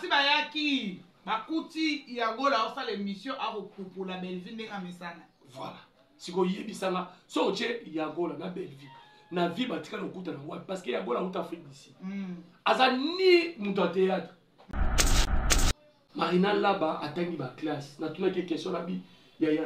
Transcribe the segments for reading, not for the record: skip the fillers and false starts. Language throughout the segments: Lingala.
basi bayaki bakuti Yagola osala émission pour la belle vie ndenga mesana. Voilà. Siko yebisanga so che Yagola na belle vie. Na vie batika no kuta na wapi parce que Yagola out Afrique d'ici. Asa ni muto théâtre. Marina là-bas atangi ba classe. Na tuna ke question na bi ya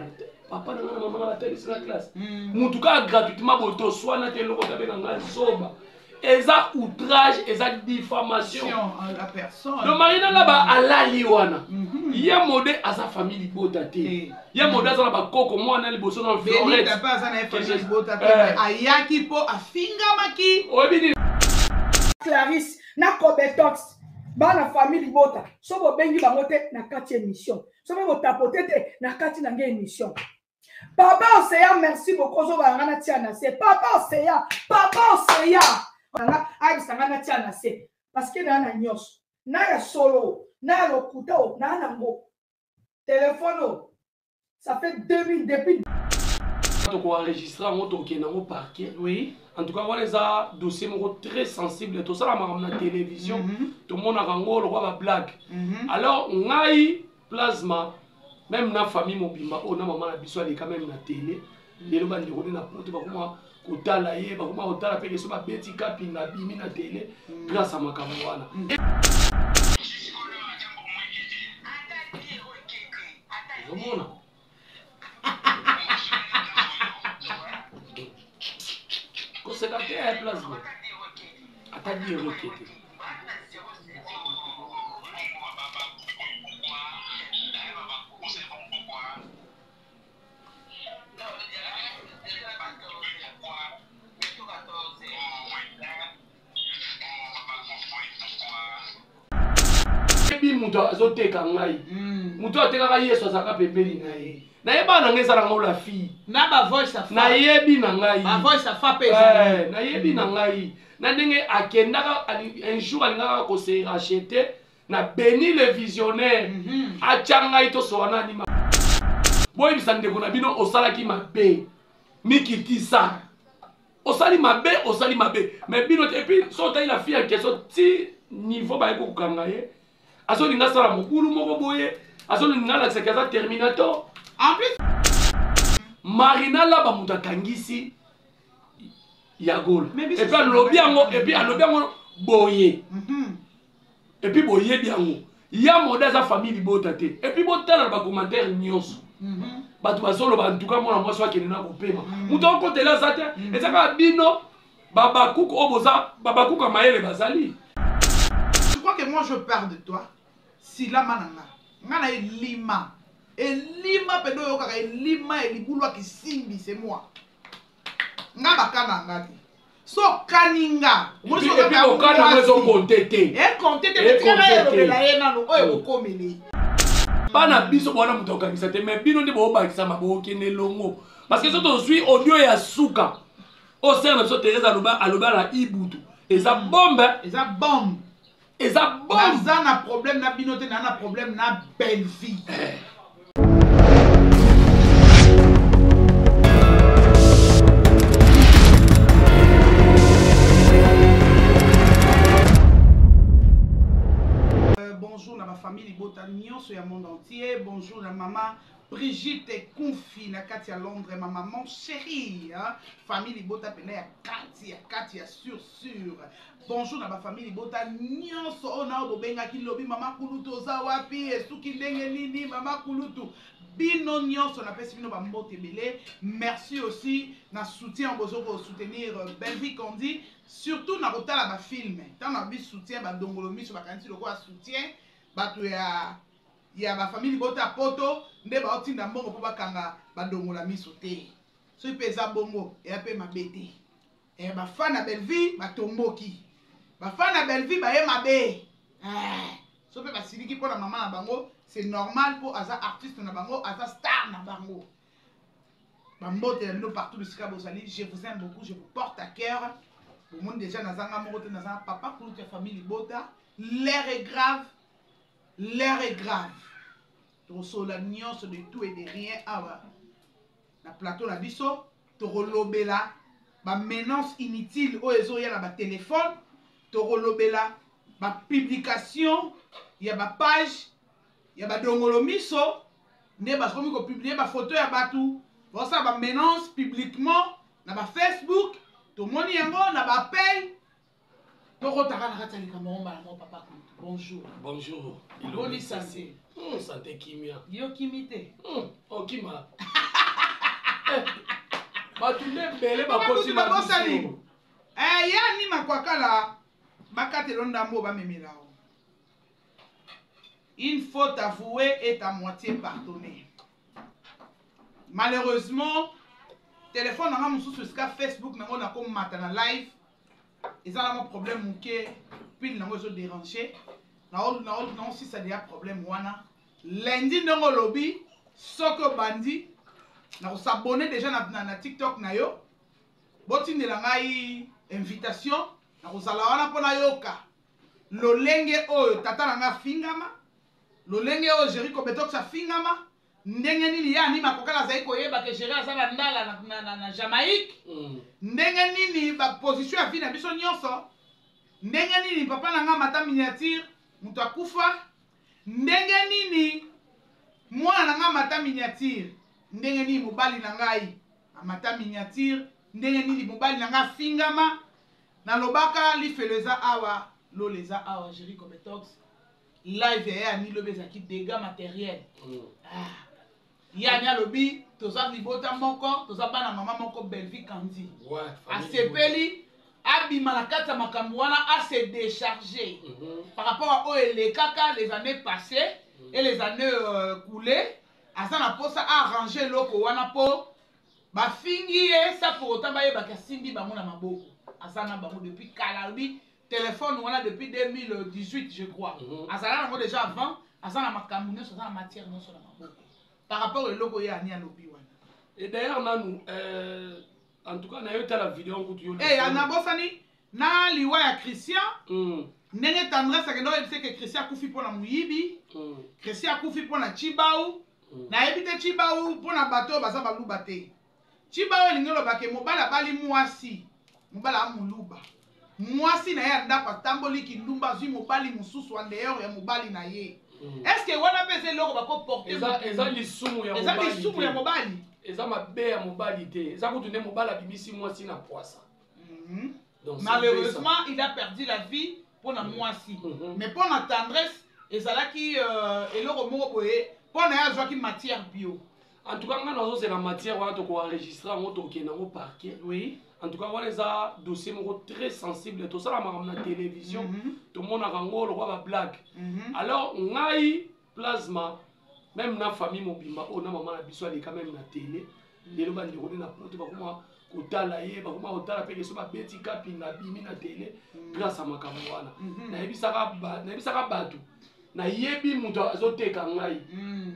papa na maman la télé sur la classe. Mutu ka gratuitement boto soit na télé ko tabe nga soba. Eza outrage, eza diffamation à la personne. Le Marina là-bas à la liwana. Ya modé à sa famille libota té. Ya modé à ba koko moi na liboso na Florette. T'as pas ça na famille libota té. Ayaki po afinga maki. Obini Clarisse na Cobetox. Ba na famille libota. So bo bengi bango te na kati émission. So bo tapoter te na kati na nge émission. Papa Oseya, merci beaucoup. Zo ba ngana tiana se. Papa Oseya. Parce que na nyos na ya solo na lokuta na nango téléphone ça fait 2000 depuis to ko enregistrer en auto qui na au parquet. Oui, en tout cas on les a dossier très sensible tout ça la télévision tout le monde a rango le roi blague. Alors ngai plasma même na famille mobimba on a maman la biso elle est quand même na télé les loba ni rôle na porte ba comment otala ye ba kuma otala pe ke so ba beti kapi na bimi na télé grâce à makambo wana Romona ko se ka te plasma atadi requête muto azoteka ngai muto ateka Yesu azaka pembeni ngai na yeba na ngeza na la fille na ba voice a na yebi na ngai ba voice a fa pesa na yebi na ngai na ndenge akendaka un jour alingaka ko se racheter na Béni le visionnaire achangai to soana ni boy bisande ko na bino osala ki mabe mikitisa osali mabe mais bino et puis so ta la fille en question ti niveau ba ko kangaye aso linga sala mokulu moko boye aso linga la sekaza Terminator en plus Marina là ba muta kangisi Yagola et puis alobiango boye et puis boye biango ya modèle sa famille libota te et puis botala ba commentaire nyonso batu basolo ba en tout cas moi soit qui na ko pema muto ko tela sa te et ça ka bino baba kuku oboza baba kuku maele bazali. Je crois que moi je pars de toi. Si la mananga, ngana elima pedo yo kaka elima elibulwa kisimbi c'est moi. Nga bakana ngati. So kaninga. Et puis okana mezo kontete. Kontete tika elobela yena no oyo komeli. Bana biso bona muto okangisa te mais bino ndi bo bakisa mabo kene longo. Parce que soto suis audio ya suka. O serna biso Teresa aloba la ibutu. Eza bombe, eza bombe. Eza bombe. Naza na problème na binote na problème na belle vie. Bonjour na ma famille libota nyonso ya monde entier. Bonjour na maman Brigitte Konfi na kati ya Londres, ma maman chérie, hein? Famille libota pena ya Katia sûr. Bonjour na ba famille libota nyonso ona obobenga ki lobi mama kulutu oza wapi esuki ndenge nini mama kulutu bino nyonso na pesi bino ba mbote belé. Merci aussi na soutien bozo pour soutenir Belle Vie Kondi, surtout na kotala ba film. Tant na bi soutien ba dongolo miso ba kanti loko soutien batu ya ba famille libota poto nde ba otinda mbongo po bakanga ba dongola miso te. So pesa bongo e ape mabete. E ba fana Belle Vie ba tomboki. Ba fana Belle Vie ba ye mabe. So pe ba siliki po na maman na bango, c'est normal pour aza artiste na bango, aza star na bango. Ba mbote na no partout de Sikabo Sali, je vous aime beaucoup, je vous porte à cœur. Pour monde déjà nazanga moko nazanga papa pour toute famille libota, l'air est grave. L'air est grave. Toso la nuance de tout et de rien. Na plateau la biso, torolobela, ba menace inutile o ezo ya na ba téléphone, torolobela, ba publication ya ba page ya ba dongolo miso nde basomi ko publier ba photo ya batu bosa ba menace publiquement na ba Facebook tomoni yango na ba pay tokotaka na kati ya likambo ngo mbala mo papa bonjour bonjour boni santé santé kimia yo kimi te okima bato nde ebele bakoti babosani ya ni makwakala bakatelo ndambo bamemela o une faute avouée est à moitié pardonnée. Malheureusement, téléphone nanga mususu esika Facebook nango nako mata na live. Eza la mon problème muke pile nango ezo déranger. Na aussi ça déjà problème wana. Lundi ndongo lobby soko bandi na s'abonner déjà na TikTok na yo. Botindela ngai invitation na kozala wana pona yoka. Lolenge oyo tata nanga fingama. Lolenge oyo Jerry Kobetok sa fingama. Ndenge nini ya ni makokala zai koyeba ke Jerry azala ndala na Jamaïque. Ndenge nini ba position ya vie na biso nyonso. Ndenge nini papa nanga mata miniature mutu akufa. Ndenge nini mwana nanga mata miniature. Ndenge nini mobali na ngai amata miniature. Ndenge nini mobali na nga fingama. Na lobaka lifeleza awa loleza awa Jerry Kobetok. Live ya ni lobeza ki dégâts matériels. Ya nya lobi toza libota moko, toza bana mama moko Belvi Kandi. Ouais, asepeli abima na kata makambo wana a se décharger par rapport à les kaka les années passées et les années coulées. Asa na posa arranger loko wana po ba fingi ça pour autant ba yeba ka simbi bango na maboko. Asa na bango depuis kalabi téléphone wana depuis 2018 je crois. Azala nango déjà avant, azala makambo nyonso na matière nyonso na maboko. Par rapport au logo ya ni alobi wana. Et d'ailleurs nanu en tout cas na yo la vidéo ngo tu yo. Na bosani na liwa ya Christian. Ndenge tendresse akendo ebise ke Christian akufi pona muyibi. Christian akufi pona Chibau. Na ebite Chibau pona bato baza baluba te. Chibau elingelo bake mobala bali mwasi. Mobala amuluba. Mwasi na ya ndako tamboli kindumba zui mobali mususu wa dehors ya mobali na ye. Est-ce que wana pese loko bako porter eza lisumu ya mobali. Eza lisumu ya mobali. Eza mabe ya mobali te. Eza kutunde mobali bimisi mwasi na poisa. Donc malheureusement, il a perdu la vie pour la mwasi. Mais pour la tendresse, ezalaki eloko moko boye pour na ya zwaki matière bio. En tout cas, nous avons la matière wana to ko enregistrer ngo to ke nango parquet. Oui. En tout cas, on les a dossier très sensible. Tout ça, la télévision, tout le monde a rango le roi blague. Alors, on a eu plasma, même dans la famille mobimba, on a maman abisso elle est quand même na télé. Les gens qui ont na porte, bah comment kotala ye, bah comment otala peke so ba beti kapi na bimi na télé grâce à makamwana. Na ebisaka batu. Na yebi muto azoteka ngai.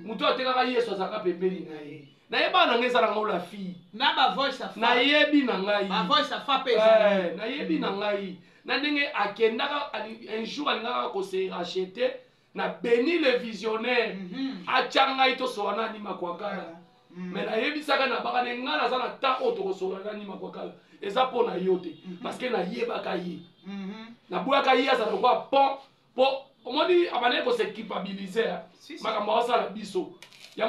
Muto ateka yeso azaka pembeli na ye. Na yeba na ngeza na la fille na ba voice afa na yebi na ngai ba voice afa pesa na yebi na ngai na ndenge akendaka un jour alingaka ko se racheter na Béni le visionnaire achanga ito soana ni makwakala mais na yebi saka na baka ngala za na ta auto ko soana ni makwakala eza pona yote parce que na yeba ka yi na boya ka yi asa kwa po omoni abane ko se culpabiliser makambo asa la biso. Moi,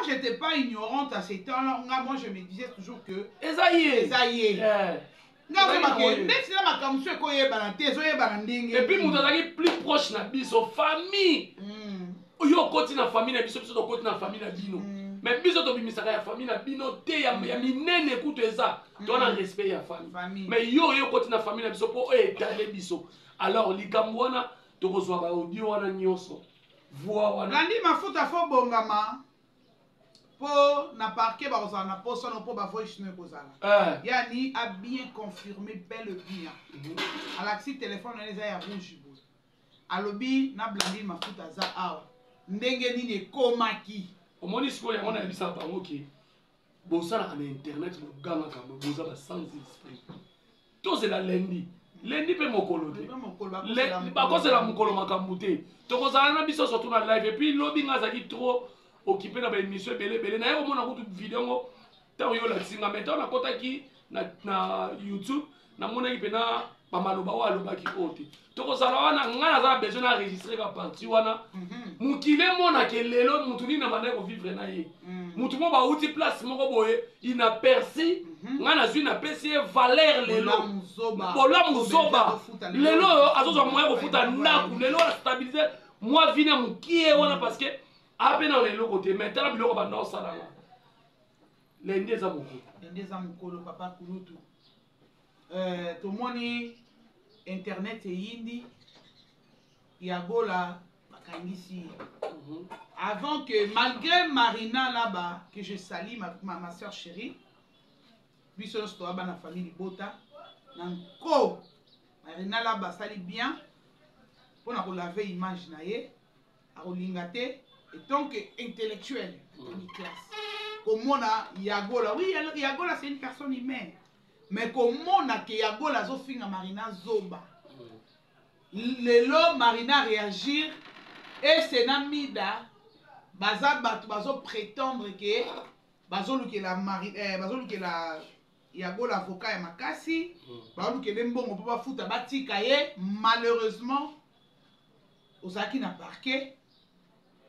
je n'étais pas ignorante à ces temps-là. Moi, je me disais toujours que... Et puis, nous avons plus proche de la famille. Yo côté na famille na biso biso côté na famille na bino. Mais biso to bimisaka ya famille na bino te ya minene écoute ça. Toi na respect ya famille. Mais yo côté na famille na biso po étaler biso. Alors likambo wana to kozwa ba audio wana nyonso. Voix wana. Nandi mafuta fo bongama. Po na parquet ba kozala na poso no po ba voice no kozala. Yani a bien confirmé bel et bien. Alaxi téléphone na les ya rouge bo. Alobi na blandi mafuta za awa. Ndenge nini komaki omoni siko yango na yebisa bango ke bosala na internet boganga kama boza ba sans esprit tozela lendi pe mokolo te bakosela mokolo makambo te tokozala na biso surtout na live et puis lobi ngazaki trop occupé na ba émission ebele na yo mona kutu vidéo ngo tango yo la singa maintenant na kotaki na YouTube namonaki mpena bamaloba oyo alobaki oyo te tokozala wana ngai naza besoin na enregistre ka parti wana mokili emonake lelo mutu nini na bandaki kovivre na ye mutu mo bauti place moko boye inaperci ngai nazwi napesi ye valeur lelo bolamu zoba lelo oyo azozwa moya kofuta ndaku lelo astabilize mwa vi na mokie wana parce que ape na leloko te mais tala biloko banda osalanga lendi eza mokolo lendi eza mokolo papa kulutu tomoni internet eyindi yagola bakangisi avant que malgré Marina là-bas que je salue ma soeur chérie biso nyonso toa bana famille Libota nanko Marina là-bas sali bien mpona kolave image na ye akolinga te et donc intellectuel ni classe komona yagola oui yagola c'est une personne humaine mais komona ke yagola azofinga Marina zoba lelo Marina réagir et c'est na mida baza bato bazo prétendre que bazolukela bazolukela yagola avocat ya makasi bazolukela mbongo po bafuta batika ye malheureusement ozaki na parquet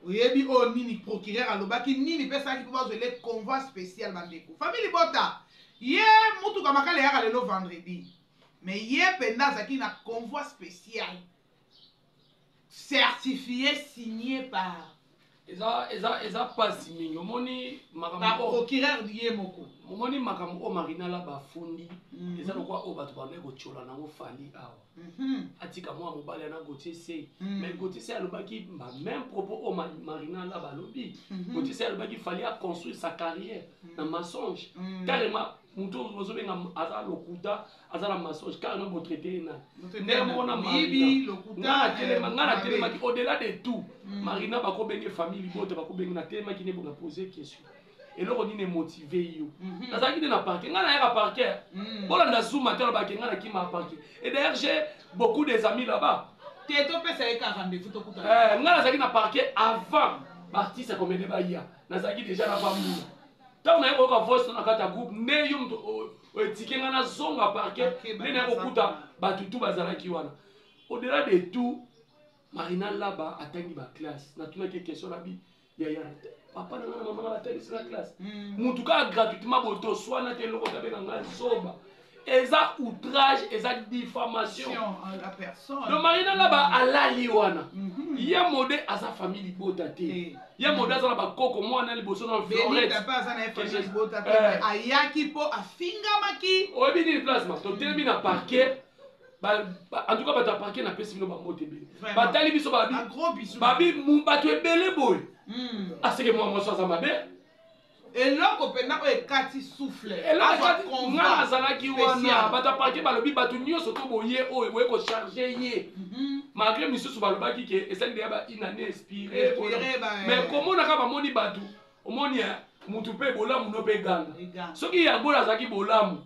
oyebi o nini procureur alobaki nini pesaki po bazwele convoi spécial bandeko famille Libota ye mutuka makala yaka lelo vendredi mais ye penda azaki na convoi spécial certifié signé par eza pasi mingi omoni makambo procureur ye moko omoni makambo o Marina la bafundi eza lokwa o bato bande kochola nango fali awa atika mwa mobali ana Gauthier Sey mais Gauthier Sey alobaki ba même propos o Marina la balobi Gauthier Sey alobaki fali a construire sa carrière na mensonge carrément mutu ozobenga aza lokuta aza na mensonge carrément bo traiter na ndenge mona Marina lokuta ngana telemaki au-delà de tout Marina bakobenge famille Libota bakobenge na telemaki ne bona poser question eloko nini motivé yo nazalaki nde na parquet ngai nayaka parquet bolanda zoom atelo bakenga na kima parquet et d'ailleurs j'ai beaucoup des amis là-bas te topesa ye ka rendez-vous tokuta ngai nazalaki na parquet avant baartiste komede baya nazalaki déjà na bambula ntango naye koyoka voice na kati ya groupe nde yo moto oetike ngai nazonga parquet nde naye kokuta batutu bazalaki wana au-delà de tout Marina là-bas atangi baclasse natunaki question na bi yaya papa na maman la télé sur la classe mutu ka gratuitement boto soit na te loko tabe nga zoba eza outrage eza diffamation à la personne donc Marina là-bas alali wana ya mode asa famille Libota te ya mode asa na bakoko mwana liboso na Florette Benita pas na famille Libota te ayaki po afingamaki oyebi ni place ma to telemi na parquet en tout cas bato ya parquet na pesi bino bamoto ebele batali biso babi bato ebele boye aseke mwa mwasi aza mabe eloko mpena oyo ekati souffle nga azalaki wana bato ya parquet balobi bato nyonso to boye oyo boye kocharge ye malgré misusu balobaki ke esali deya bainane inspiré mais komonaka bamoni bato omoni mutu mpe bolamu no mpe ganga soki yagola azalaki bolamu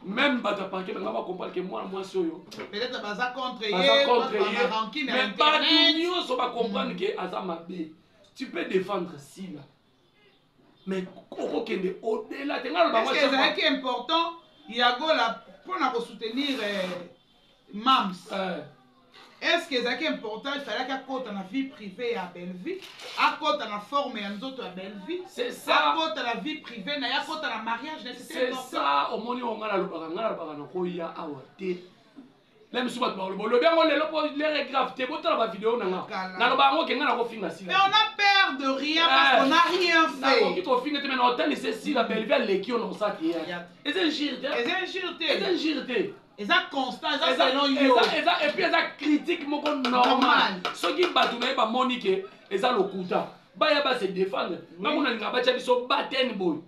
même bato ya parquet banga bakomprendre ke mwana mwasi oyo peut-être baza contre ye mais bato nyonso bakomprendre ke aza mabe tu peux défendre si là mais okokende au-delà te nga lobango est-ce que ezalaki important yagola mpona kosoutenir mams est-ce que ezalaki important ezalaki akota na vie privée ya Belleville akota na forme ya nzoto ya Belleville c'est ça akota na vie privée na ye akota na mariage na c'est ça omoni oyo nga nalobaka na koya awa te la misu bato balobi yango lelo po lere grave te botala bavideo na nga naloba yango ke nga nakofinga sila mais on a peur de rien parce qu'on n'a rien fait nakoki kofinga te mais na otalise sila Belleville aleki oyo na osaki ya eza injure te eza constant eza selon yo et puis eza critique moko normal soki bato na ye bamoni ke eza lokuta baya base défendre ngango nalinga batya biso batene boye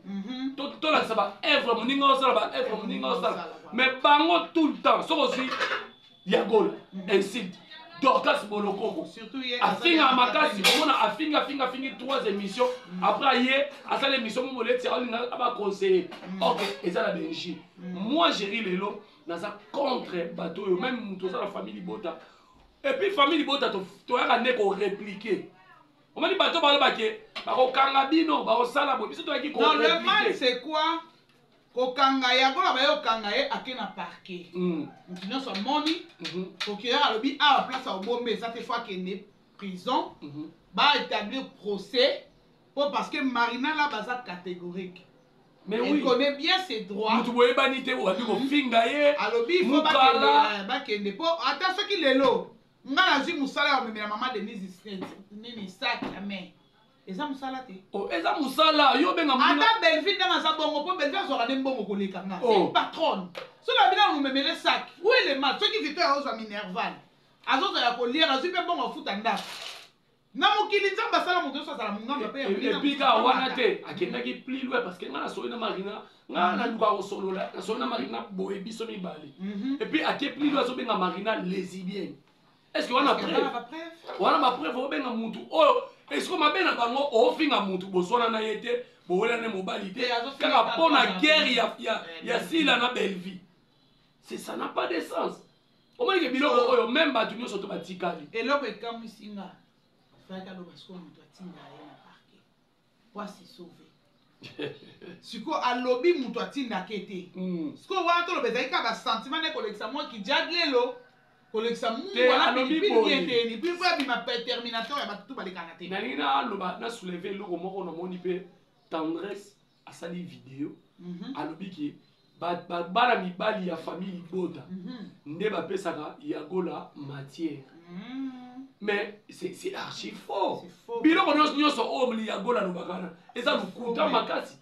tolakisa baevre moninga osala baevre moninga osala mais bango tout le temps soko ozwi yagola incite Dorcas Bolokoko afinga makasi omona afinga 3 émissions après ye asala émission momoleti alinga abaconseiller ok eza la Belgique moi géri lelo naza contre bato oyo même mutu oza na famille Libota et puis famille Libota toyaka nde korépliquer omoni bato balobake bakokanga bino bakosala boye biso toyaki non le mal c'est quoi kokanga yagola baye okanga ye ake na parquet mutu nyonso amoni procureur alobi awa place obombe eza te fo akende prison baétablir procès po parce que Marina là baza catégorique. Mais elle connaît bien ses droits. Mutu boye banité obi ko finga ye alobi il faut bakende po ata soki lelo nga nazwi mosala ya omemela mama Denise nini sac ya main eza mosala te. Oh, eza mosala yo benga muna ata Belville ndanga za bongo po Belville azwaka nde mbongo koleka nga c'est une patronne so na bina omemele sac où est le mat soki vito ya ozwa minerval azozwa ya kolia azwi mpe mbongo afuta ndako na mokili nzambe asala moto nyonso azala mongamba mpe epika wana te akendaki plus loin parce que nga nasoli na Marina nga naluka kosolola nasoli na Marina boye biso mibale epuis ake plus loin azobenga Marina lésibienne. Est-ce que wana bapreuve obenga mutu oyo est-ce que mabe na bango ofinga mutu boswana na ye te bowela ne mobali te kaka mpona guerre ya sila na Belleville? C'est ça n'a pas de sens. Omonike biloko oyo même bato nyonso to batikali eloko ekamwisi nga faka aloba sikoyo moto atinda ye na parke po asisauve sikoyo alobi moto atindaka te sikoyo wana toloba ezali kaka basentiment nde kolekisa mwa kijad lelo kolekisa muwana pilipili yeteni puis po abima terminateur ya bato tu balekana te nalingi naloba na souleve eloko moko namoni mpe tendresse asali video alobi ke bana mibali ya famille Libota nde bapesaka yagola matière. Mais c'est archi faux. Biloko nyonso oyo yagola lobakana eza lukuta makasi.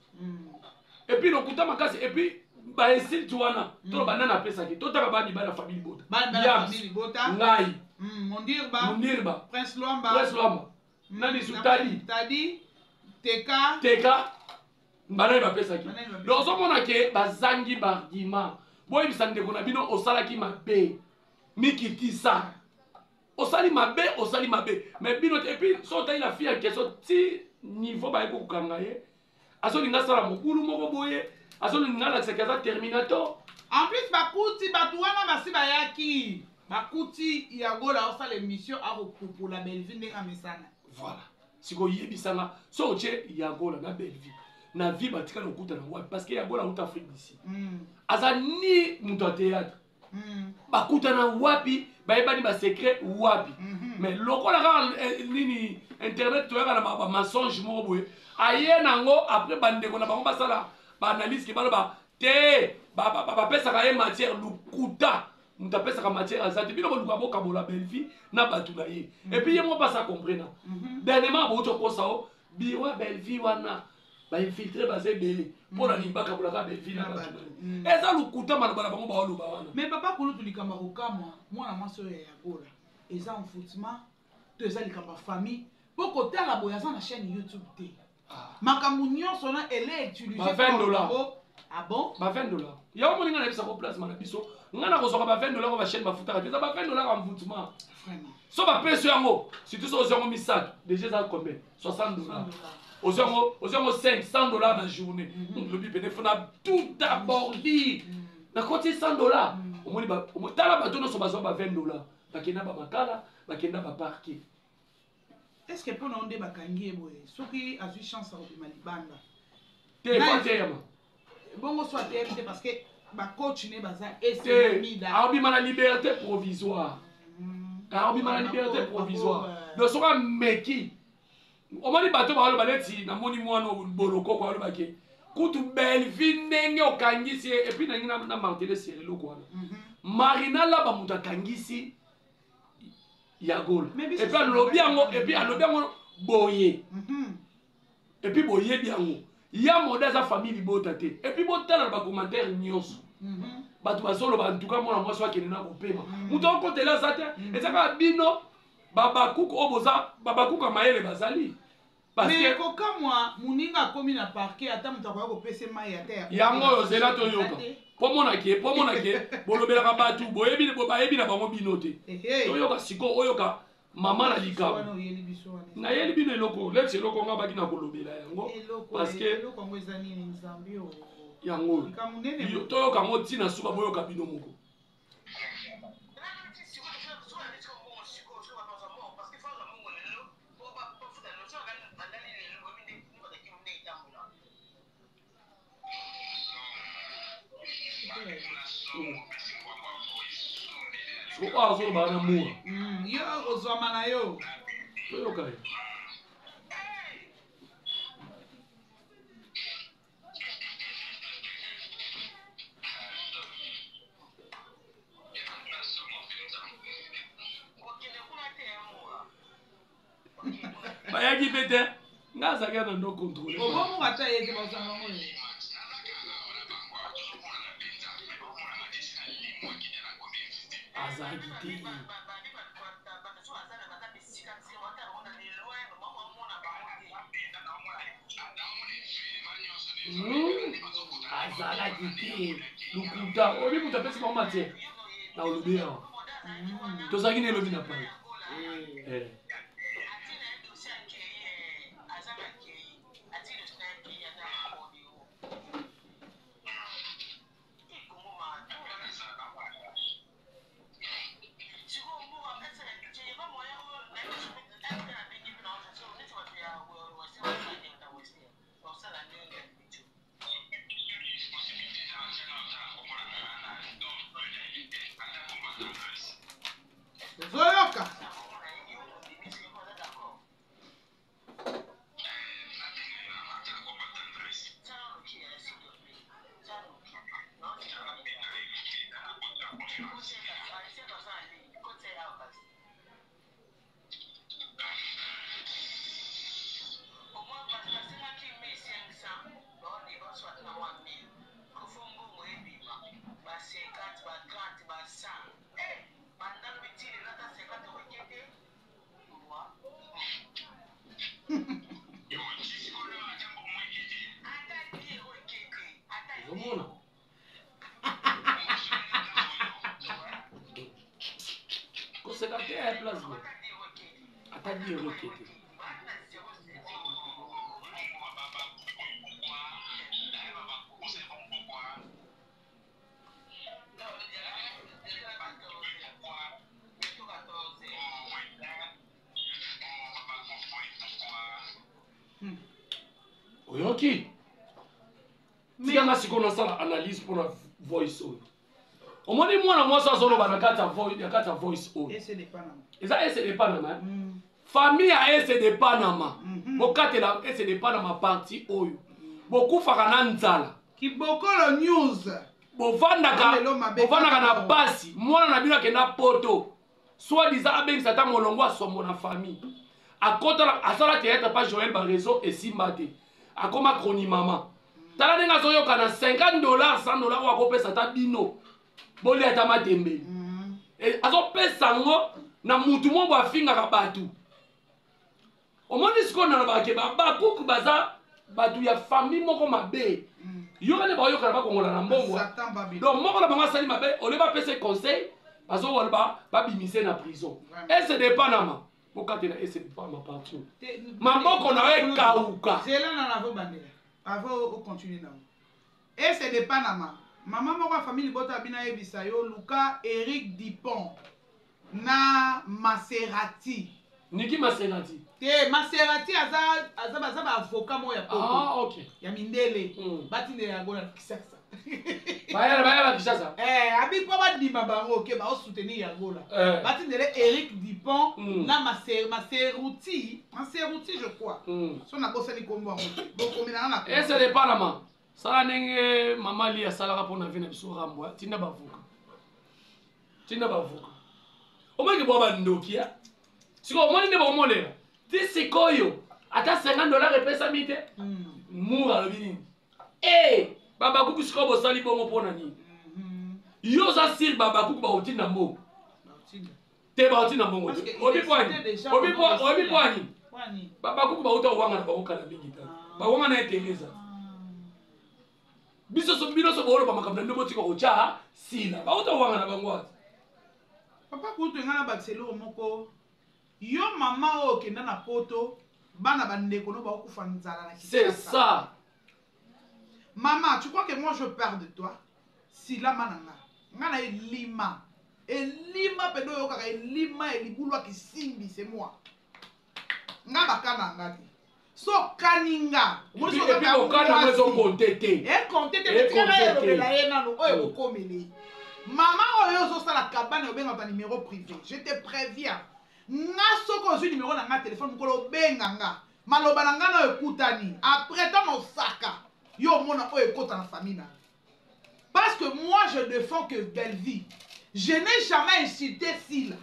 Et puis lokuta makasi et puis ba insulte wana to banana pesaki to taka ba mibali ya famille Libota. Bana famille Libota. Ngai. Mondirba. Prince Luamba. Nani Sutali. Tadi. Teka. Bana bapesaki. Donc ozomona ke bazangi bargument. Boyebisa ndeko na bino osalaki mabe. Mikitisa. Osali mabe. Mais bino et puis sota il a fait en question ti niveau ba eko kanga ye. Azolinga sala mokulu moko boye. Azolinga la sekaza terminator. En plus bakuti batuwana basi bayaki. Bakuti yagola osala émission a pour la Belleville ndenga mesana. Voilà. Siko yebisanga so che yagola na Belleville. Na vie batika lokuta na wapi parce que yagola out Afrique d'ici. Azani muto théâtre. Bakuta na wapi bayebani ba secret wapi. Mais lokola nini internet to yaka na ba mensonge mo boye. Aye nango après bandeko na bango basala ba analyse ke baloba te ba pesa ka matière lukuta. Muta pesa ka matière azati bino luka boka bola Belleville na batu na ye. Et puis yemo pas ça comprendre. Dernièrement bo to kosa o biwa Belleville wana ba infiltrer basé belé pour la limbaka pour la Belleville na batu. Eza lukuta malobala bango ba oloba wana. Mais papa kulu tulikamba kokamwa mwana maso ya yagola. Eza enfoutiment to eza likamba famille pour côté la boyaza na chaîne YouTube te. Makambu nyonso na ele utiliser $20. Ah bon? Ba $20. Ya mo linga na bisa ko place mana biso. Ngana ko soka ba $20 ba chaîne ba futa ka. Eza ba $20 envoûtement. Vraiment. So ba peso yango, si tu so yango misato, déjà ça combien? $60. Ozongo $500 dans journée. Le bibé fona tout abordi. Na côté $100. Omoni ba tala ba tono so ba $20. Bakena ba makala, bakena ba parquet. Est-ce que pour nous on bakangi boye soki a eu chance au Malibanda te fatema bongo soit TMT parce que ba coach ne baza esmida a la liberté provisoire donc soka meki omoni bato ba loba leti na moni mwana boloko kwa loba ke kutu Belleville ndenge okangisi et puis na martele serelo kwa Marina la ba muta kangisi yagola et puis alobi yango boye et puis boye biango ya modèle famille Libota te et puis botala ba commentaire nyonso batu basolo ba ntuka mona mwasi wakene na kopema muto okotela zate ezaka bino baba kuku oboza baba kuku mayele bazali parce que kokamwa muninga komi na parquet ata muto akoya kopesa mai ya terre yango yo zela to yoka pomona ke bolobela ka batu boyebi boyebi na bango bino te to yoka siko oyoka mama na likaba na yeli bino eloko lex eloko nga baki na kolobela yango parce que eloko ngo ezani ni nzambi o yango to yoka ngo tina suka boyoka bino moko o azo ba na mu yo ozwama na yo yo kai bayaki pete ngazaki na ndo contrôler obomo kata yete bazanga mo azaki te azalaki te lukuta obi mutu apesi bango matière na olobi awa tozalaki na elobi na pai zoyoka ozomona koseka te ya place bo ata dieroke te oyoki tikanga sikoyo nasala analyse mpona voice oyo omoni mwana mwasi azoloba na kati ya voice oyo eza ese de panama famille ya ese de panama bokatela ese de panama parti oyo bokufaka na nzala kibokolo news bovandaka na pasi mwana na bino akenda poto soi-disant abengisa ta molongo asombo na famille akotala asala théâtre pa Joël ba réseau esimba te akoma kroni mama tala ndenge azoyoka na $50 $100 oyo akopesa ta bino bolia ta matembeli azopesa ngo na mutu mo bafingaka bato omoni sikoyo nalobake bakuku baza bato ya famille moko mabe yokane baoyokana bakongola na mbongo donc moko na bango asali mabe ole bapesa conseil bazowala babimise na prison ese de panama bokatela ese de panama partout maboko na yo ekauka zelana na vo bandela avant ocontinue nango ese de panama mama moko ya famille bota bina yebisa yo luka Eric Dupont na Maserati niki Maserati te Maserati aza ba avocat mo ya poto okay ya mindele batindela yango na Kisasa bayala Kisasa abi po badima bango ke ba soutenir yango la batindela Eric Dupont na Maseruti je crois so na bosani kombo yango bokomina na ese de Panama sala ndenge mama li asalaka mpona vie na biso rambo tinda bavuka omaki bwa bandokia sikoyo omoni nde bakomolela ti sikoyo ata $50 epesami te mur alobi nini babakuku sikoyo bosali bongo mpona nini yo oza sire babakuku baotinda mbongo te baotinda mbongo te obi pwani babakuku bauta kowanga na bakokala mingi ta bawanga na eteleza bino so booloba makambo na nde botika kotya sila bauta kowanga na bango ati papa kutu nga na bakiselo moko yo mama oyo okenda na poto bana bandeko no bakokufa nzala na c'est ça maman tu crois que moi je perds de toi sila mananga nga na elima pedo yo kaka elima elibulwa kisimbi c'est moi nga bakana nga te so kaninga okana mwezo konte te konte te tika elobela ye nano oyo bokomele Maman oyo zo la cabane obenga ta numéro privé. Je te préviens. Nga soko ozwi numéro na nga téléphone mokolo obenga nga. Maloba na nga na ekutani. Après tant osaka. Yo mona oyo ekota na famille na. Parce que moi je défends que belle vie. Je n'ai jamais insulté Sila.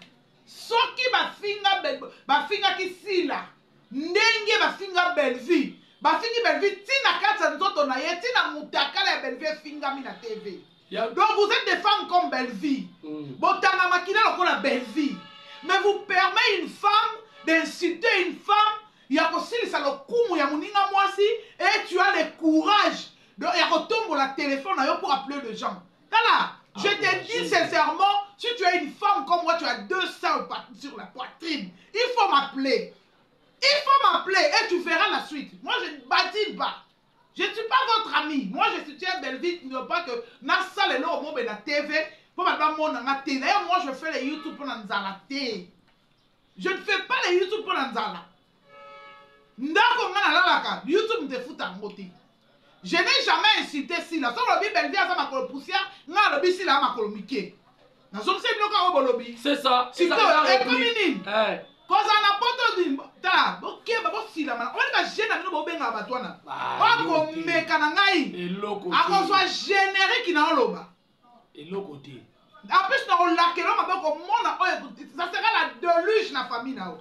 Soki bafinga ki Sila. Ndenge bafinga belle vie. Bafingi belle vie tina kata nzoto na ye tina mutakala ya belle vie finga mi na TV. Donc vous êtes des femmes comme belle vie. Botanga makina lokola belle vie. Mais vous permettez une femme d'insulter une femme. Yako silisa lokumu ya muninga mwasi et tu as le courage de retomber la téléphone pour appeler les gens. Tala, je te dis sincèrement, si tu es une femme comme moi, tu as 200 sur la poitrine. Il faut m'appeler. Il faut m'appeler et tu verras la suite. Moi, je ne badine pas. Je ne suis pas votre ami. Moi, je soutiens Belleville. Ne pas que Nassa le lo mo la TV pour madame mon na télé. D'ailleurs, moi, je fais les YouTube pour Nanzala T. Je ne fais pas les YouTube pour Nanzala. Ndako ngana lalaka. YouTube me fout en côté. Je n'ai jamais incité Sila. Sur le Belleville, ça m'a collé poussière. Nga le bisi la m'a collé Mickey. Na zone c'est bloqué au bolobi. C'est ça. C'est ça. Et comme une. Quand ça n'a pas de ta, ok, bah Sila man. On va gêner à nous benga batwana. On va meka na ngai. Et loko. A qu'on soit générique na loba. Et loko té. En plus na on la que l'homme a comme mon ça sera la deluge na famille na.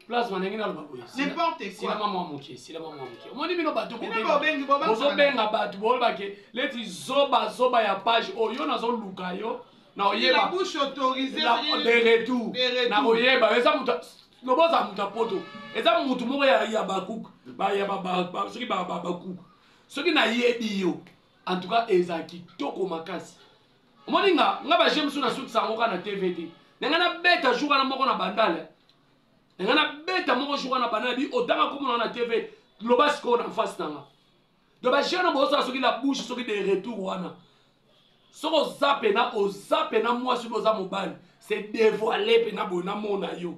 Place manengi na loba boye. N'importe quoi. Si la maman moké, si la maman moké. On dit bino bato ko benga. Bozo benga bato bo ba ke leti zoba ya page oyo na zo luka yo. Na oyeba. La bouche autorisée de retour. Na oyeba eza muta no boza muta poto. Eza mutu moko ya bakuk. Ba ya ba soki ba bakuk. Soki na yebi yo. En tout cas eza kitoko makasi. Omoni nga ba jemsu na suki sango kana TVT. Nga na beta jour na moko na bandale. Nga na beta moko jour na bandale bi otanga komona na TV. Loba siko na face nanga. De ba jeune bozo soki la bouche soki de retour wana. Soko zape na moi sur boza mobile. C'est dévoilé pe na bona mona yo.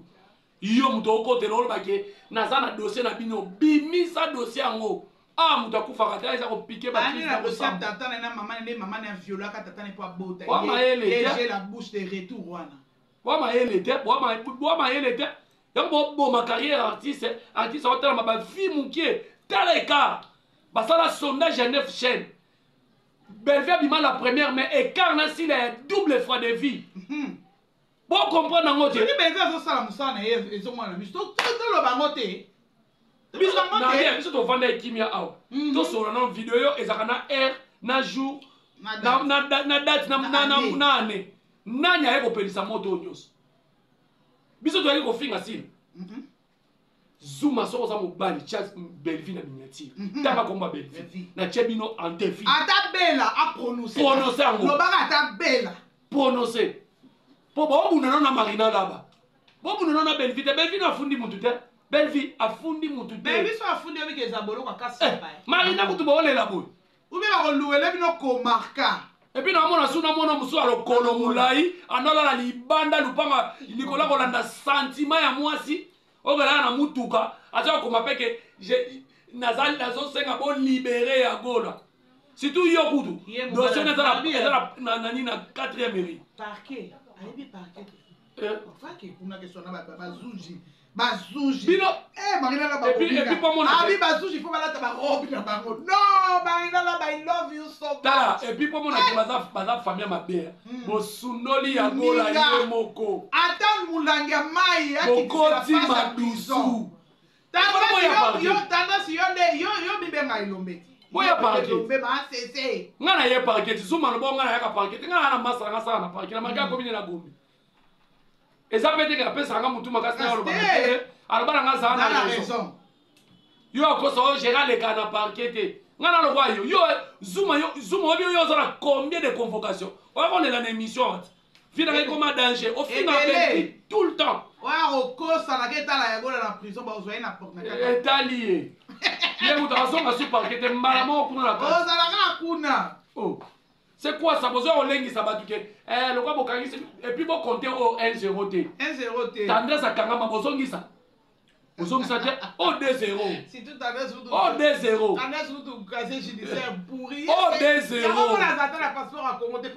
Yo muto okote lolo bake naza na dossier na bino bimisa dossier yango. Ah muto akufa kata eza ko piquer ba crise na dossier tata na maman na viola ka tata ne po abota. Et j'ai la bouche de retour wana. Wa ma ele te, wa ma ele te. Yango bo ma carrière artiste hôtel ma ba vie mukie taleka. Basala sondage à 9 chaînes. Belleville bima la première mais écart na si la double fois de vie. Bon comprendre en côté. Si Belleville zo sala musana ezo mwana misto to lo bangote. Biso to vanda kimia aw. To solo na vidéo ezakana heure na jour na date na année. Nanya eko pelisa moto nyos. Biso to yeko finga sin. Zuma soko za mobali chas Belleville na miniature. Tanga komba Belleville. Na chebino en défi. Ata bela a prononcer. Prononcer ngo. Lobanga ata bela. Prononcer. Po ba obuna na Marina laba. Bo obuna na Belleville na fundi mutu te. Belleville afundi mutu te. Belleville so afundi obi ke zabolo kwa kasa ba. Marina kutu ba olela boy. Ube ba koluwele bino ko marka. Et puis na mona suna mona musu alo kolo mulai anola la libanda lupanga likola kolanda sentiment ya mwasi. Ogala na mutuka aza ko mapeke nazali nazo senga bo libérer ya gola. Surtout yo kutu. Dossier na nani na 4e mairie. Parquet. Ayebi parquet. Faki kuna ke sona bazuji. Bazuji. Bino Marina la ba. Et puis pas mon abi bazuji faut balata ba robe na bango. Non, Marina la ba I love you so much. Tala et puis pas mon baza famille mabea. Bo sunoli ya gola ye moko. Ata mulanga mai ya ki madusu. Tanda si yo bibenga ilombeti. Boya parquet. Lombe ma cc. Ngana ye parquet zuma no ngana ya ka parquet. Ngana na masala ngasa na parquet na maga ko na gombi. Eza pete ka pesa nga mutu makasi na loba. Alobana ngasa na raison. Yo akoso gérer les cas na parquet. Ngana lo kwa yo zuma obi yo zona combien de convocations. On est dans l'émission. Finalement comme danger. Au final tout le temps. Wa okosa na keta la yagola na prison ba ozoye na porte na kaka. Etalié. Ye mutasonga sur parquet malamo kuna na kaka. Ozalaka kuna. Oh. C'est quoi ça? Vous avez l'engi sabatuke. Le quoi bokangisi et puis vous comptez au 1-0 T. 1-0 T. Tendresse à kangama bozongi ça. ozongisa te o 2-0 surtout tendance surtout o 2-0 tendance surtout casier judiciaire pourri o 2-0 on a atteint la passeport à Congo te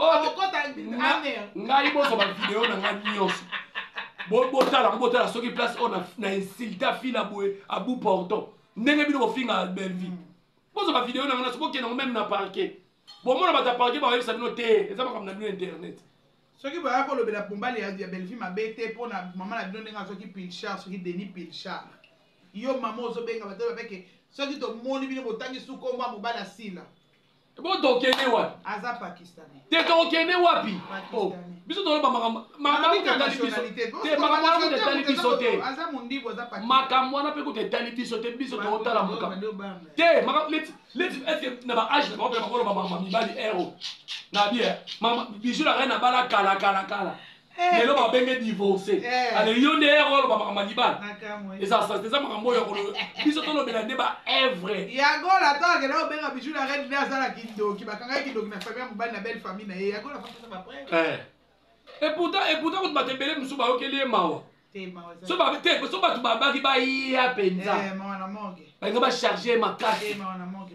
ngai boso bavideo na nga nyonso botala soki place oyo na insulte afila boye abu porton ndenge bino bofinga belvi boso bavideo na nga na sokokende même na parquet bomona bato ya parquet bayebisa bino te eza makambo na bino internet soki baya kolobela pombali ya belvi mabe te mpona mama na bino ndenge soki pilchard soki denis pilchard yo mama ozobenga bato bapeke soki tomoni bino botangi su kombo ya mobali asila botokende wapi aza pakistanais te tokende wapi biso toloba aza mondibo aza makambo wana mpe kuta etali biso te biso tokotala te na baage bakoloba mama mibali ero na bie biso na reine abala kala lelo babenge divorce ale yo nde ero oloba makambo libala eza makambo oyo biso tolobela nde baevre yagola tokakenda obenga biso na reine nde azala kindoki bakangaki kindoki na famille ya mobali na belle famille na ye yagola fapesa bapreve et pourtant kutu bato ebele mosusu bayokeli ye mawa so bato babaki baya mpenza balinga bacharge makasi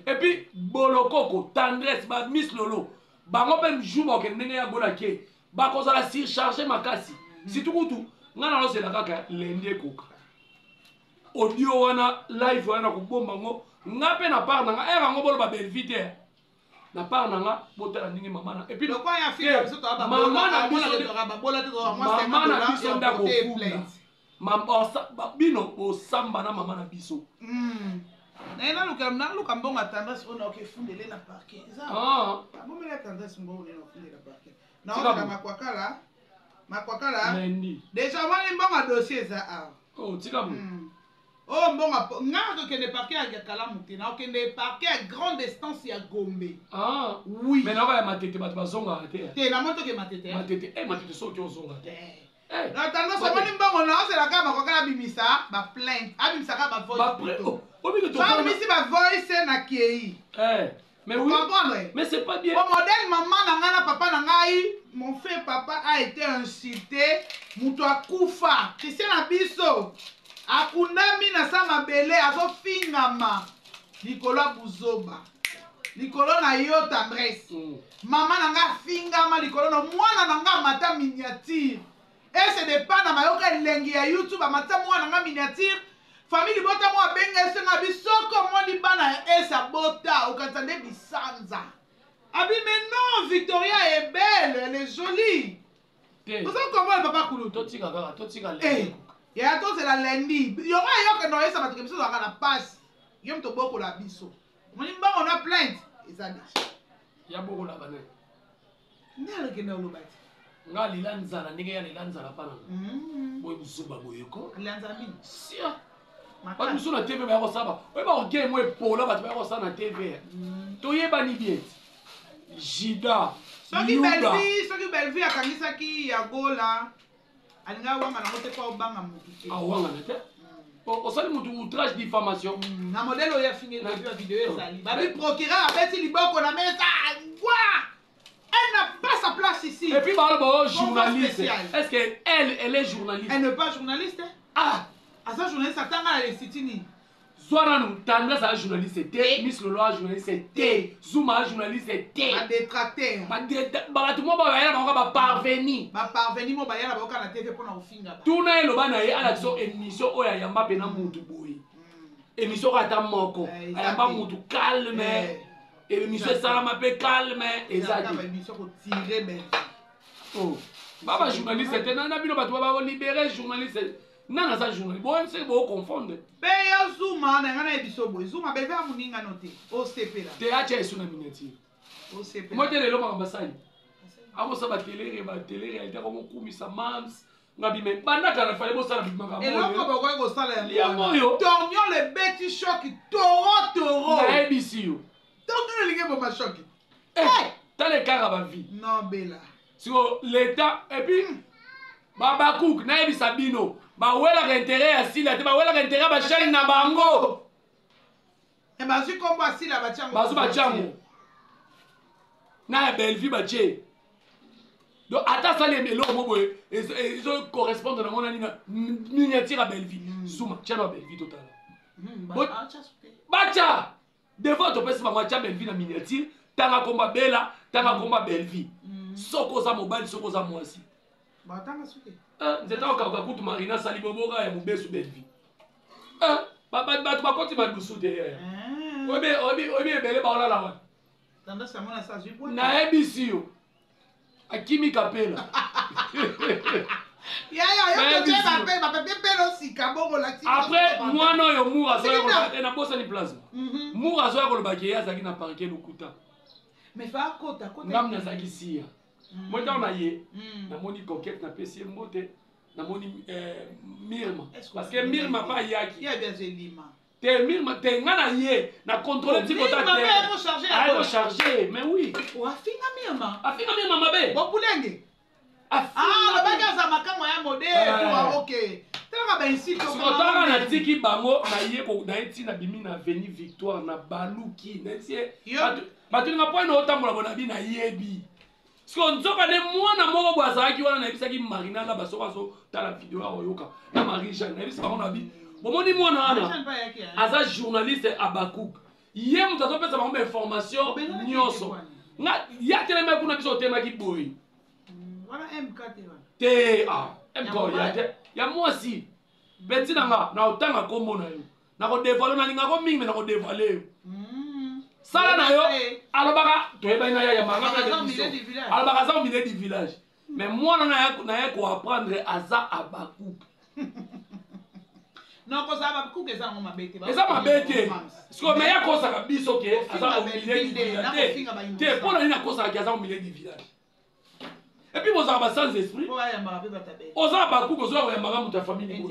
et puis bolokoko tendresse bamiss lolo bango mpe jour bakokende ndenge yabolaki bakozala surcharge makasi surtout kutu nga nalosela kaka lendi ekoka audio wana live wana kobomba ngo nga mpe na part na nga yango boloba belvi te na part na nga botala ndenge mama na epuis mama na biso ndako ofunda bino bosamba na mama na biso naluka mbongo ya tendance oyo naoke efundele na parke abomela tendance mbongo nene ofundela parke naokaka makwakala deja omoni mbongo ya dossier eza awa tika oh mbongo nga kokende parke ya kalamu te naokende parke ya grande distance ya Gombe oui mais naoka ya matete bato bazongaka te namoni toke matete matete soki ozonga te na tendance omoni mbongo naoselaka makwakala abimisa baplainte abimisaka bavoice bavoice na kei mais oui comprendre mais c'est pas bien au modèle maman na ngai na papa na ngai mon frère papa a été insulté mutu akufa christian na biso akundami na sa mabele azofingama likolo ya buzoba likolo na yo tendresse mama na ngai afingama likolo na mwana na ngai amata miniature ese depa na mayoka elengi ya youtube amata mwana na ngai miniature famille bota mo abenga esenga bisoko moni bana esa bota okanisa nde bisanza abi mais non Victoria est belle elle est jolie oza komona papa kulu totika ya tozela lendi yonga yoke no esa bato biso zaka na pasi yo mto bokola biso moni mbango na plainte eza deja ya bokola bana nde alekende oloba ti nga lela nzala ndenge ya lela nzala pana boye busuba boyeko lanza mini sia bato mosusu na tv baya kosala oyeba kokemo epola bato baya kosala na tv toyebani bien jida soki belvi akangisaki yagola alinga awanga nango te mpo obanga motu te awangana te osali motu outrage diffamation na modele oyo afingeli video ezali babi procureur abeti liboko na mesa ngwa elle n'a pas sa place ici et puis baloba journaliste est-ce que elle est journaliste elle n'est pas journaliste aza journaliste atanga na lesitini zwananu tendresse a journaliste te miss lolo a journaliste te zuma a journaliste te badetracteur bato mo bayala bango baparveni mo bayala baoka na tv mpona kofinga tuna eloba na ye alakiso émission oyo ayamba mpena mutu boye émission oyo ata moko ayamba mutu calme émission esalama mpe calme ezaki baba journaliste te na bino bato babolibere journaliste nanga za journaliste boye mseki bokonfondre mpe yo zuma na nga na yebiso boye zuma beve amoningano te osepela te atia esu na miniature moi te lelo makambo asali akosa bateléréalité akomokumisa mams ngabime bandaka na fale bosala eloko bokoki kosala yangoyo tornion le beti shoki toro nayebisi yo tornion elingi eboma shoki tala ekaka bavi non bela siko l'état epuis babakouk nayebisa bino bawelaka intérêt ya sila te bawelaka intérêt bashani na bango bazwi kombo asila bazwi batiango na ya belvi batie donc ata sali eloko mo boye ezo correspondre na mona nina miniature à belle vie suma tiana belle vie total bacha des fois topesi bango tia belle vie na miniature tanga komba bela tanga komba belle vie soko za mobile soko za mwasi batanga suke nzeta okaka kutu marina sali boboka ya mobesu belle vie bato bakoti badusu te oyebi ebele baolala wana tendance amona sa zwi nayebisi yo akimi kapela après mwana oyo mur azoya nabosani plasma mur azoya kolobaki ye azalaki na parke lokuta ngambi nazalaki siya moi ntango na ye namoni coquette napesi ye mbote namoni mirma parce que mirma pa ayaki te mirma te nga na ye na contrôle ti kota te ayekocharge mais oui afinga mirma mabe bopulenge bakaza makambo ya modele sikotalaka natiki bango na ye ntina bimi na veni victoire na baluki natie bato ninga mpo ena otambola bona bi nayebi siko nzoka nde mwana moko boye azalaki wana nayebisaki marina na basoko azotala video ya koyoka na marie jeanne nayebisi bango na bi bomoni mwana wana aza journaliste abakuk ye moto azopesa bango bainformation nyonso ya telema kuna biso otemaki boye te mk ya te ya mwasi beti nanga na otanga kombo na yo nakodevale nalingako mingi me nakodevale yo sala na yo alobaka toyebani na ya manga alobaka aza au milieu du village mais mwana na ye koapprendre aza abakuk eza mabe te siko me ye akosaka biso ke aza au milieu du village te mpo na nini akosakaki aza au milieu du village et puis bozala basans esprit ozala bakuku ozoya koyambaka moto ya famille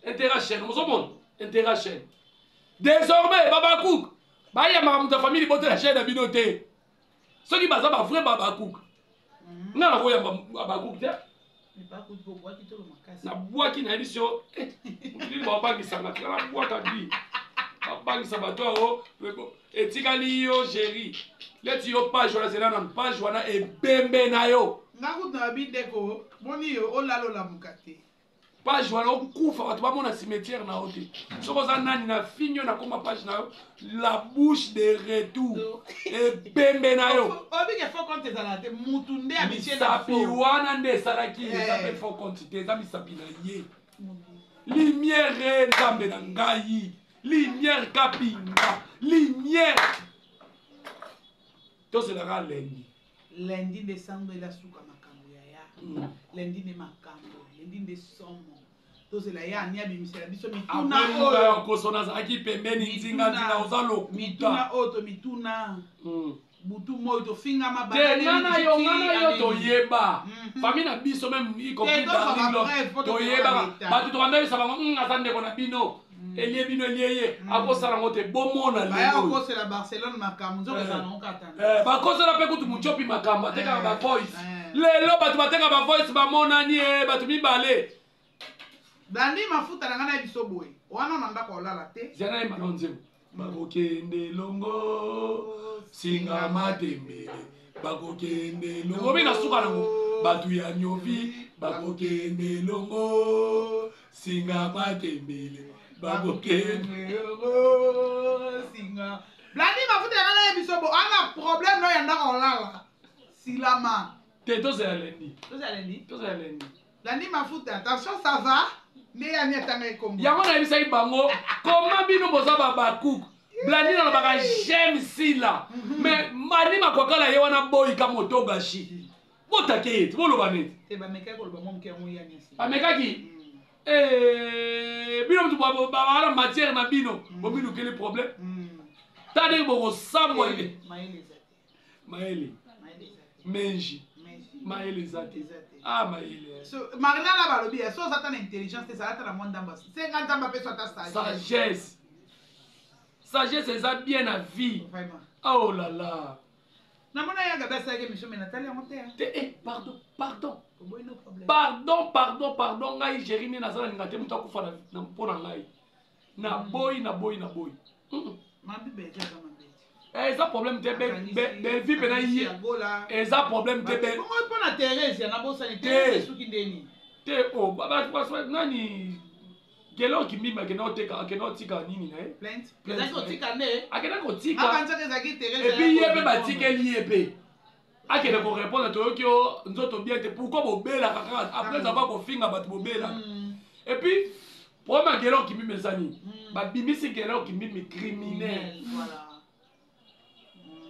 intérêt chaîne ozomona intérêt chaîne désormais babakuku bayambaka moto ya famille botela chaîne na bino te soki baza bavrai babakuku nga na koyamba bakuku te nabwaki nayebi yo nini babangisanga tika nabwaka bi babangisa bato awo etikali yo géri leti yo page wana zela nanu page wana ebembe na yo ngakuti na bindeko moni yo olalola mukate page wana okufa bato bamona cimetière na yo te soki oza nani na finio na koma page na yo la bouche de retour ebembe na yo obike fo compte ezala te mutu nde misapi wana nde esalaki eza mpe fo compte te eza misapi na ye lumière nzambe na ngai lumière kapinga lumière tozelaka lendi nde sango elasuka makambo yaya lendi nde makambo lendi nde somo tozela ye ani abimisela biso mituna oyo koso nazalaki pembeni nzinga oza lokuta oyo tomituna butu moyo tofingama ngana yo toyeba famille na biso meme ikompris toyebaka bato tokandabisa bango aza ndeko na bino elie bino elie ye akosala ngo te bomona leokosela barcelone makambo nzokozala nokatana bakosela mpe kutu muchopi makambo atekaka bavoice lelo bato batekaka bavoice bamonani ye bato mibale blandi mafuta na ngana biso boye wana na ndako olala te zana ye mano nzembo bakokende longo singa matembele bakokende longo obi na suka nango bato ya nyovi bakokende longo singa matembele bakokende longo singa blandi mafuta ya ngana biso bo ana problème no ya ndako olala silama te tozela lendi blandi mafuta attention ça va nde yani atanga ekombo yango nayebisaki bango koma bino boza babakuku blandi nalobaka j'aime sila mais mani makwakala ye wana boyika moto gashi botake yeti boloba neti bamekaki bino mutu bawana matière na bino bominukeli problème ta ndenge bokosambwa ye mayele menji mayele eza te mayele marina na balobi so oza ta na intelligence te ezala ta na mwa ndamba senga nzamba mpe so ata sagesse eza bien na vie oh là là namona yanga basalaki émission me natali yango te pardon ngai géri nde naza nalinga te moto akufa mpo na ngai naboyi mabibe eza mabe eza problème te belvi pena ye eza problème te mpona Thérèse ya nabosani Thérèse soki ndeni te o nani gelo okimima akenda otika nini na ye ezaki kotika nde akenda kotika makanzaka ezalaki Thérèse epuis ye mpe batikeli ye mpe akende korépondre toyoki o nzoto bien te pourquoi bobelaka kaka après avoir kofinga bato bobelaka epuis problème ya gelo okimima eza nini babimisi gelo okimimi criminel.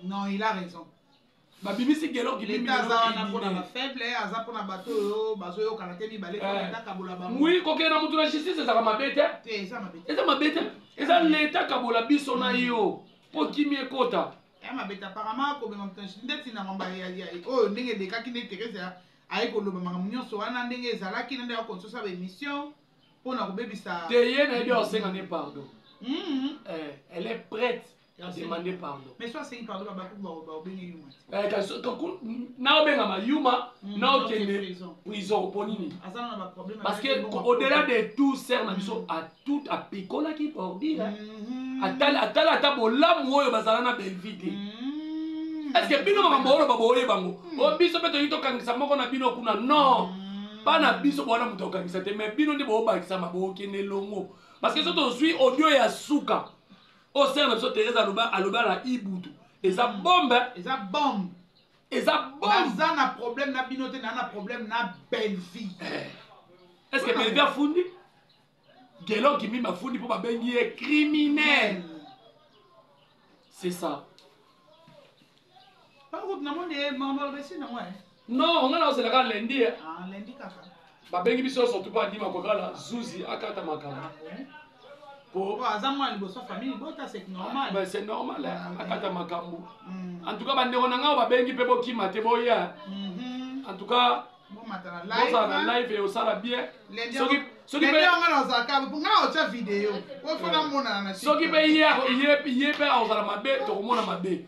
Non, il a raison. babimisi gelo l'État aza wana mpona bafaible aza mpona bato oyo bazoyokana te mibale l'État kabola bango oui kokende na motu na justice ezaka mabe te eza mabe te eza l'État kabola biso na yo mpo kimi ekota ya mabe te apparemment kobema moto ndeti na mamba oyo ndenge elekaki nde Thérèse aye koloba makambo nyonso wana ndenge ezalaki na nde akonsosa baémission mpona kobebisa te ye nayebi aosenga ne pardon elle est prête à demander pardon. Mais soit c'est pardon ba obengi yuma. Na obenga yuma na okende prison ponini. Parce que au-delà de tout ser na biso à tout à pikola ki pour dire atala ta bolamu oyo bazala na belvite. Est-ce que bino makambo oyo baboye bango o biso beto yito kangisa moko na bino kuna non pas na biso bona muto kangisa te mais bino ndi bo bakisa mabo kende longo parce que soto suis audio ya suka. Au sein de Thérèse aloba la ibutu. Et ça bombe. Et ça bombe. Et ça bombe. Ça n'a problème na binote na problème na belle vie. Est-ce que belle vie a fondi? Gelon qui m'a fondi pour ma bengi est criminel. C'est ça. Pas route na monde maman récit non ouais. Non, on a là c'est la lundi. Ah lundi kaka. Ba bengi biso surtout pas dima ko kala zuzi akata makala. Pour azamwa liboso famille bota c'est normal. Ben c'est normal akata makambo. En tout cas bandeko nanga ba bengi pe bokima te boya. En tout cas bon matana live et au sala bien. Soki pe on na zaka pour nga ocha vidéo. Ko fona mona na soki pe ye pe au sala mabe to mona mabe.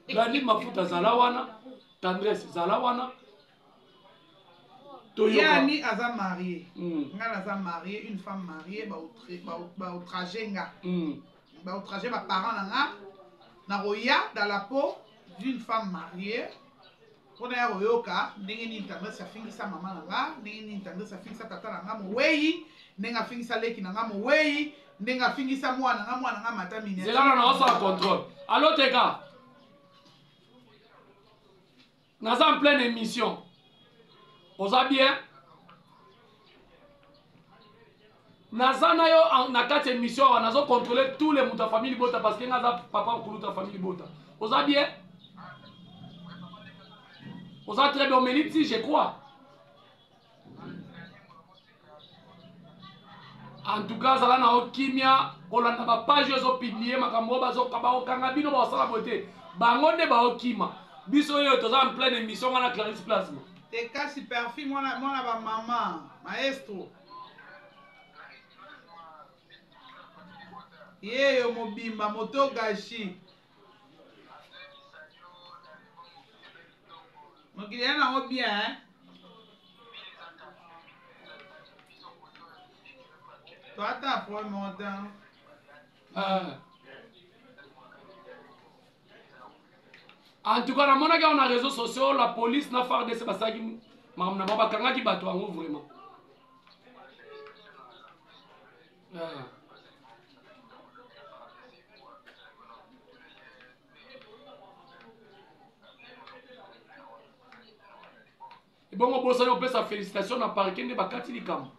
Gani mafuta zala wana, tendresse zala wana. Yani aza marié. Nga aza marié, une femme mariée ba outrager nga. Ba outrager ba parents nga na roya dans la peau d'une femme mariée. Pona ya royoka ndenge ni tendresse afingisa mama nga, ndenge ni tendresse afingisa tata nga moweyi, ndenge afingisa leki nga moweyi, ndenge afingisa mwana nga mata minene. C'est là on a aussi contrôle. Allô Teka. Naza en pleine émission. Oza bien? Nazana yo na kati émission nazo contrôler tous les muta famille bota parce que naza papa kuluta famille bota. Oza bien? Oza très bien Meliti je crois. En tout cas zala na okimia kolanda ba page zo publier makambo bazo kaba okanga bino ba sala bote. Bango nde ba okima. Biso yo toza en pleine émission na Clarisse Plasma. Te kasi perfume mwana ba mama maestro. Yeyo mobimba moto gashi. Mokili yana ngo bien hein. Toi t'as pour montant. En tout cas, na mona on a réseaux sociaux, la police na FARDC c'est parce que mamna baba kanga ki bato ango vraiment. Et bon on bossa on peut sa félicitation na parking de bakati likam.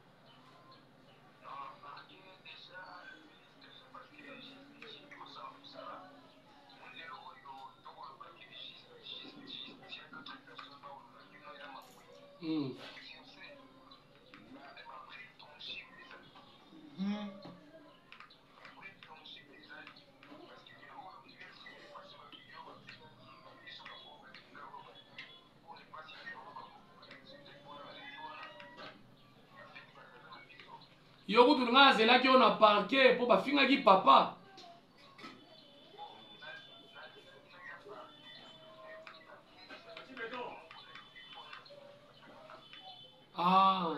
Yo kutu nga zelaki on a parqué pour ba finga ki papa. Ah.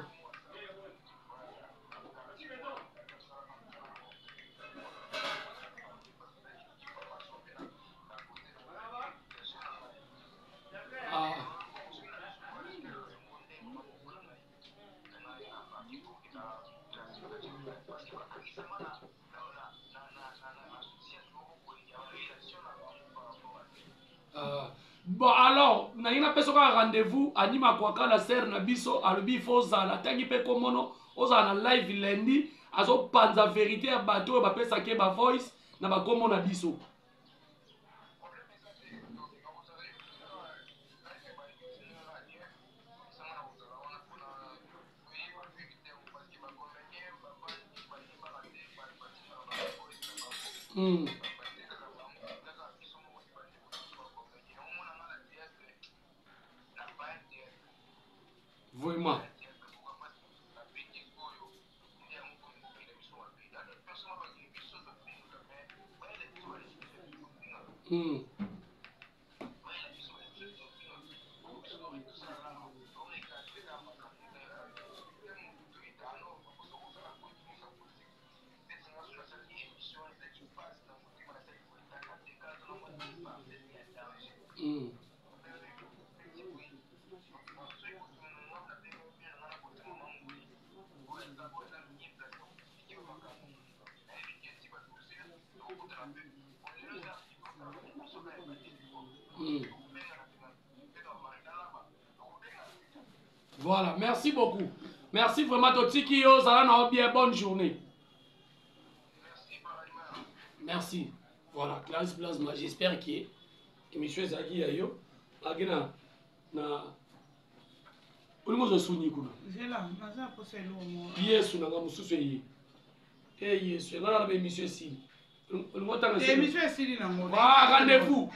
Bon alors, na ina peso ka rendez-vous anima kwa kala ser na biso alobi foza la tangi pe komono oza na live lundi azo panza vérité ya bato ba pesa ke ba voice na ba komo na biso. Vraiment. Voilà, merci beaucoup. Merci vraiment Totiki yo, ça va bien, bonne journée. Merci. Voilà, Clarisse Plasma, j'espère que émission Zaki yo, agina na Olimo zo suni kuna. Zela, naza posa elo mo. Yesu na mususu yi. Yesu, na na émission si. Olimo tanga si. Émission si na mo. Ah, rendez-vous.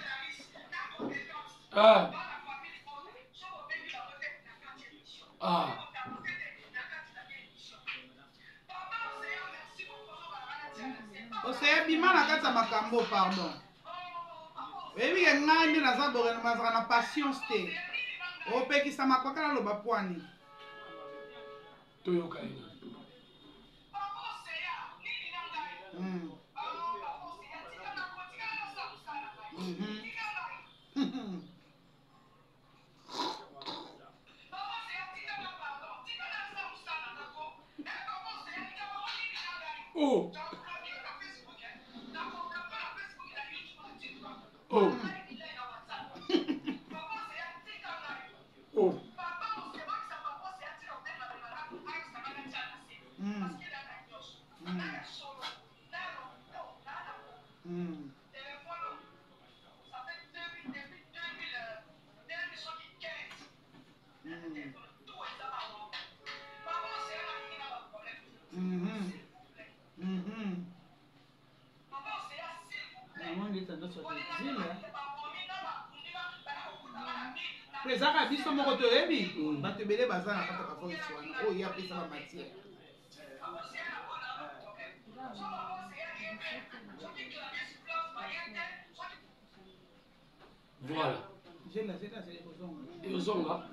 Ah. Ah. Oseye bima na kati ya makambo pardon. Ebi ke ngandi naza borena mazaka na patience te. Opekisa makwaka na loba pwani. Toyoka ina. Oh. Oh. Oh. Prezaka biso moko toyebi bato ebele baza na kata bavoice wana oyo ya pesa ba matière. Voilà. J'ai la c'est ozonga. Ozonga.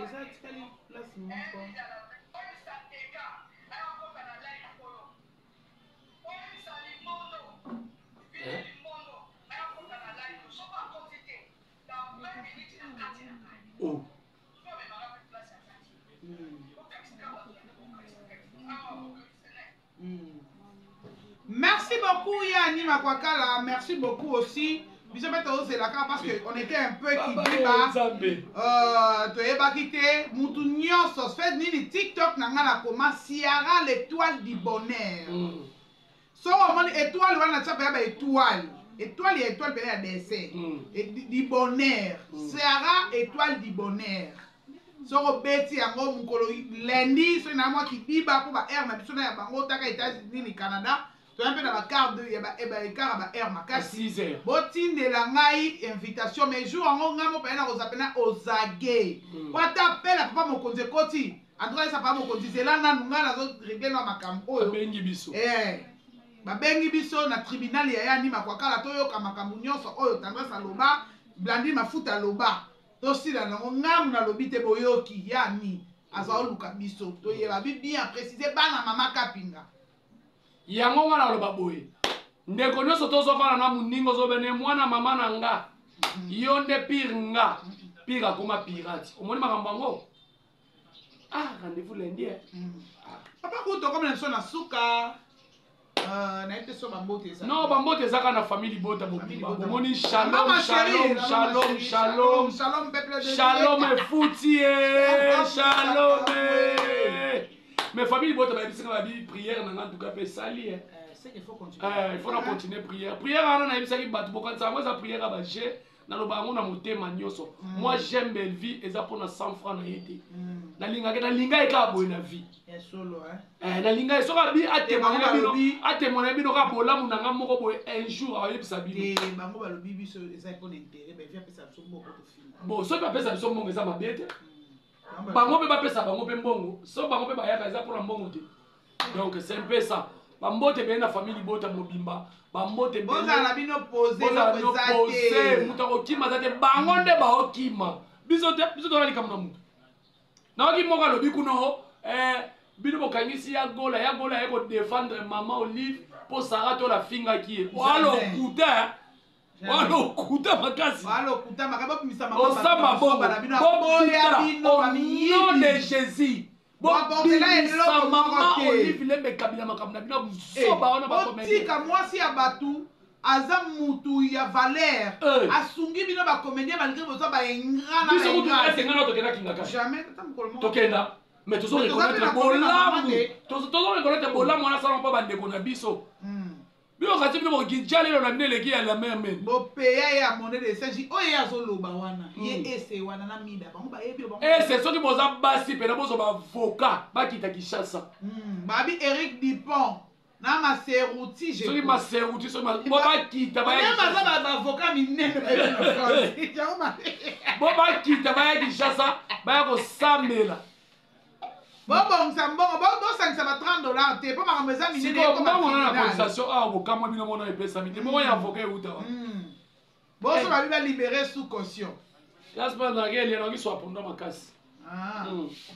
Eza tikali place moko. Oh. Merci beaucoup Yanni Makwakala, merci beaucoup aussi. Parce qu'on était un peu qui dit Moutou Nyonso, fait ni TikTok n'a comment Ciara l'étoile du bonheur. So on étoile wana tchapa ba étoile. Étoile et étoile peut dessin. Du bonheur. Ciara étoile du bonheur. So beti yango mukolo lundi so na moi qui biba pour ba air na biso na bango taka États-Unis ni Canada. Un peu dans la carte de écart à air makasi 6 heures. Botin de la ngai invitation mais jour en ngamo pena ozapena ozage. Kwa t'appelle papa mon konze koti. Android ça pas mon konze c'est là na nunga na zo régler na makambo oyo. Bengi biso. Ba bengi biso na tribunal ya yani makwakala toyo ka makambo nyonso oyo tandra saloba blandi mafuta loba. To sila na ngam na lobite boyoki yani azaoluka biso to yeba bien préciser bana mama kapinga. yango nga na loba boye ndeko nyonso tozofana na moningo ozobene mwana mama na nga yo nde pire nga pire akoma pirate omoni makambo yango rendez-vous lundi papa kuto comme na na suka na été so bambote eza non bambote ezaka na famille libota bobimba omoni shalom shalom shalom shalom shalom peuple de shalom efuti shalom mais famille libota bayebisaka babi prière na nga en tout cas pe sali il faut continuer il faut na continuer prière wana nayebisaki bato bokanisa yango eza prière ya baje naloba yango na motema nyonso moi j'aime belle vie eza mpona 100 francs na ye te nalinga ekaka boye na vie nalinga soki abi atémoine bino kaka bolamu na nga moko boye un jour ayebisa bino bon soki bapesa biso mbongo eza mabe te bango mpe bapesa bango mpe mbongo so bango mpe bayaka eza mpona mbongo te donc c'est un peu ça bambote beye na famille libota mobimba bambote bozala bino pose mutu akokima aza te bango nde baokima biso tona likambo na mutu naoki moko alobi kuno bino bokangisi ya gola ye kodefendre mama Olive mpo sara to lafingaki ye walokuta makasi osamba bongo au nom de Jésus bobimisa mama Olive lembe kabila makambo na bino busoba wana bakometika mwasi ya batu aza mutu ya valeur asungi bino bacomédien malgré bozwa baengrana biso kutu esengana tokenda kingaka tokenda mais tozoreconnaître bolamu wana sala mpo bandeko na biso bino kati bino bokija lelo na bino eleki ya la mer mene bopeya ye ya monnaie de saint oyo ye azoloba wana ye ese wana na mida bango bayebi ese soki boza basi pena bozo bavoka bakita Kinshasa babi Eric Dupont na maseruti soki maseruti soki bakita bavoka minene bo bakita baya Kinshasa baya kosambela bobongisa mbongo bosangisa ba $30 te mpo makambo eza minene na cotisation awa bokamwa bino mona epesami te moko ya avoka euta wa boso babi balibere sous caution yaspanakelienoki swaponda makasi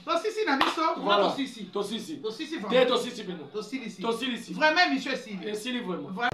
tosisi na biso tosisi pena tosilisi vraiment monsieur esili vraiment